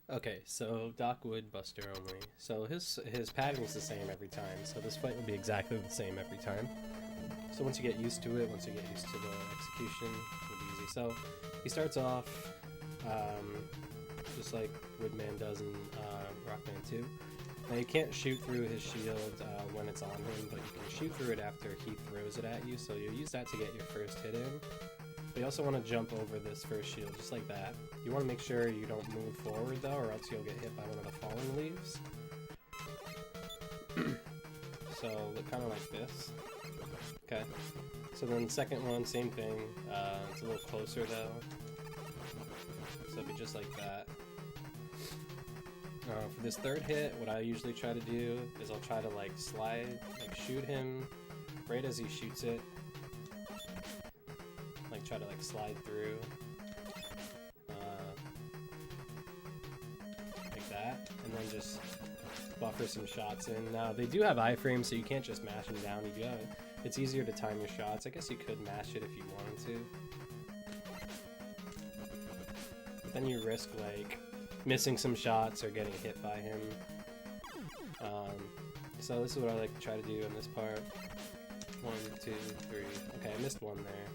Okay, so Doc Wood Buster only. So his pattern is the same every time. So this fight will be exactly the same every time. So once you get used to it, once you get used to the execution, it'll be easy. So he starts off just like Woodman does in Rockman 2. Now you can't shoot through his shield when it's on him, but you can shoot through it after he throws it at you. So you'll use that to get your first hit in. But you also want to jump over this first shield, just like that. You want to make sure you don't move forward though, or else you'll get hit by one of the falling leaves. So look kind of like this. Okay. So then the second one, same thing. It's a little closer though. So it'll be just like that. For this third hit, what I usually try to do is I'll try to like slide, like shoot him right as he shoots it. Like try to like slide through. Like that. And then just buffer some shots in. Now they do have iframes, so you can't just mash them down. You got it's easier to time your shots. I guess you could mash it if you wanted to. But then you risk like missing some shots or getting hit by him. So this is what I like to try to do in this part. 1, 2, 3. Okay, I missed one there.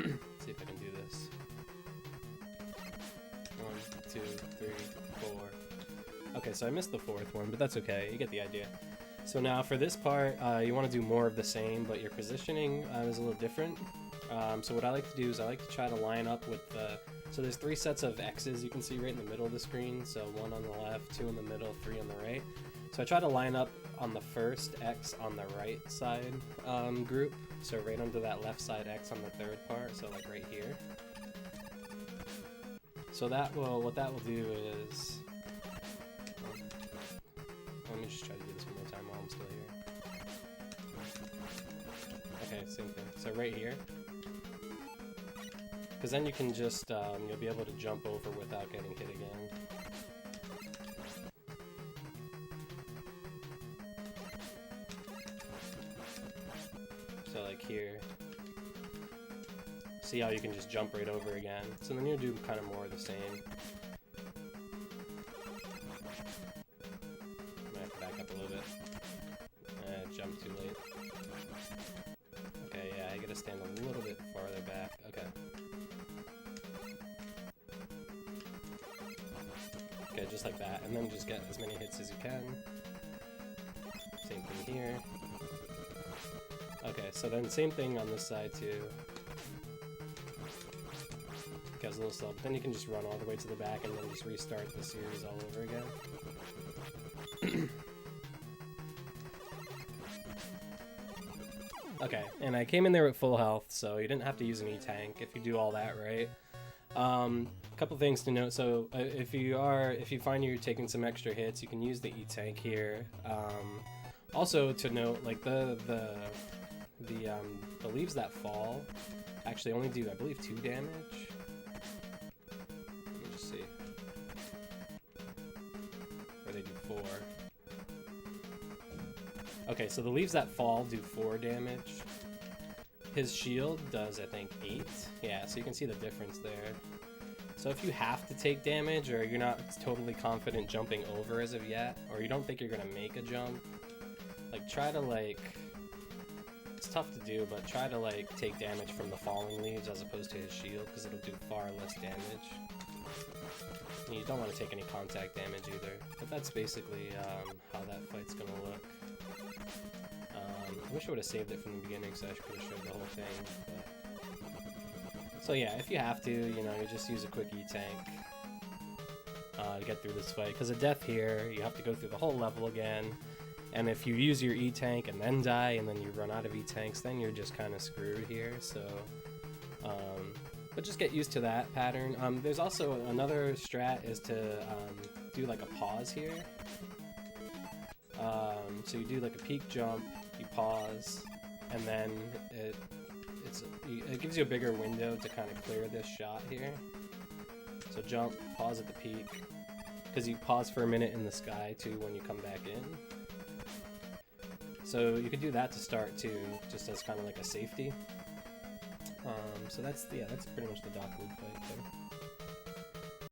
Let's see if I can do this. 1, 2, 3, 4. Okay, so I missed the fourth one, but that's okay. You get the idea. So now for this part, you want to do more of the same, but your positioning is a little different. So what I like to do is I like to try to line up with the... So there's 3 sets of X's you can see right in the middle of the screen. So 1 on the left, 2 in the middle, 3 on the right. So I try to line up on the first X on the right side group. So right under that left side X on the third part. So like right here. So that will, what that will do is... let me just try to do this one more time while I'm still here. Okay, same thing. So right here. Because then you can just, you'll be able to jump over without getting hit again. So like here. See how you can just jump right over again. So then you'll do kind of more of the same. Might have to back up a little bit. Jump too late. Okay, yeah, I gotta stand a little bit farther back. Okay. Okay, just like that, and then just get as many hits as you can. Same thing here. Okay, so then same thing on this side too. Gets a little slow, but then you can just run all the way to the back and then just restart the series all over again. Okay, and I came in there with full health, so you didn't have to use an E-tank if you do all that right. Couple things to note. So if you find you're taking some extra hits, you can use the E-tank here. Also to note, like the leaves that fall actually only do, I believe, 2 damage. Let me just see. Or they do 4. Okay, so the leaves that fall do 4 damage. His shield does, I think, 8. Yeah, so you can see the difference there. So if you have to take damage, or you're not totally confident jumping over as of yet, or you don't think you're gonna make a jump, like try to like... It's tough to do, but try to like take damage from the falling leaves as opposed to his shield, because it'll do far less damage. And you don't want to take any contact damage either. But that's basically how that fight's gonna look. I wish I would have saved it from the beginning, so I could have showed the whole thing. But... So yeah, if you have to, you know, you just use a quick E-tank to get through this fight. Because a death here, you have to go through the whole level again. And if you use your E-tank and then die, and then you run out of E-tanks, then you're just kind of screwed here. So, but just get used to that pattern. There's also another strat is to do like a pause here. So you do like a peak jump, you pause, and then it gives you a bigger window to kind of clear this shot here. So jump, pause at the peak, because you pause for a minute in the sky too when you come back in. So you could do that to start too, just as kind of like a safety. So that's pretty much the Doc Wood fight.